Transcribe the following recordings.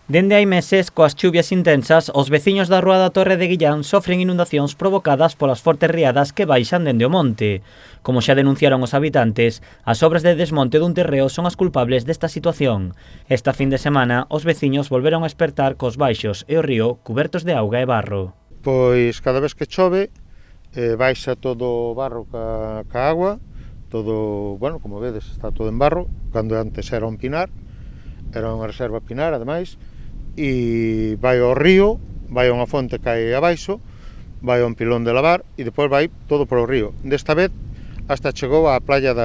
Dende hai meses, coas chuvias intensas, os veciños da Rúa da Torre de Guillán sofren inundacións provocadas polas fortes riadas que baixan dende o monte. Como xa denunciaron os habitantes, as obras de desmonte dun terreo son as culpables desta situación. Esta fin de semana, os veciños volveron a espertar cos baixos e o río cubertos de auga e barro. Pois cada vez que chove, baixa todo o barro ca agua, todo, bueno, como vedes, está todo en barro, cando antes era un pinar, era unha reserva pinar, ademais, e vai ao río, vai a unha fonte que hai abaixo, vai a un pilón de lavar e depois vai todo por o río. Desta vez hasta chegou á playa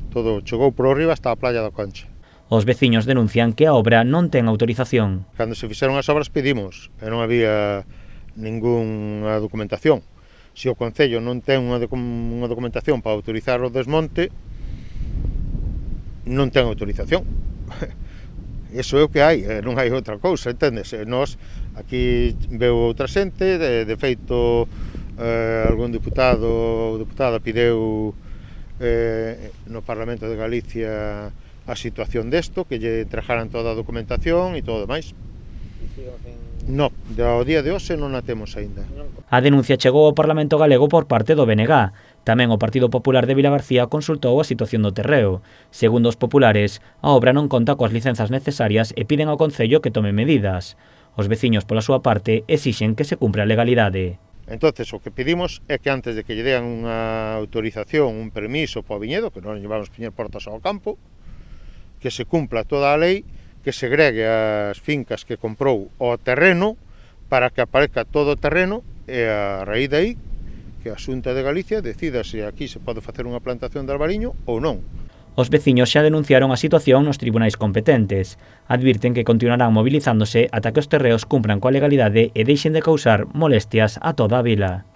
todo chegou por o río hasta a playa da Concha. Os veciños denuncian que a obra non ten autorización. Cando se fixeron as obras pedimos, e non había ningunha documentación. Se o Concello non ten unha documentación para autorizar o desmonte, non ten autorización. Iso é o que hai, non hai outra cousa, entendes? Nós, aquí veu outra xente, de feito, algún deputado ou deputada pideu no Parlamento de Galicia a situación desto, que lle entregaran toda a documentación e todo o demais. Non, ao día de hoxe non a temos aínda. A denuncia chegou ao Parlamento Galego por parte do BNG. Tamén o Partido Popular de Vilagarcía consultou a situación do terreo. Segundo os populares, a obra non conta coas licenzas necesarias e piden ao Concello que tome medidas. Os veciños, pola súa parte, exixen que se cumpra a legalidade. Entonces, o que pedimos é que antes de que lle dean unha autorización, un permiso para o viñedo, que non lle vamos poñer portas ao campo, que se cumpla toda a lei, que segregue as fincas que comprou ao terreno para que aparezca todo o terreno e a raíz de aí que a Xunta de Galicia decida se aquí se pode facer unha plantación de albariño ou non. Os veciños xa denunciaron a situación nos tribunais competentes. Advirten que continuarán movilizándose ata que os terreos cumpran coa legalidade e deixen de causar molestias a toda a vila.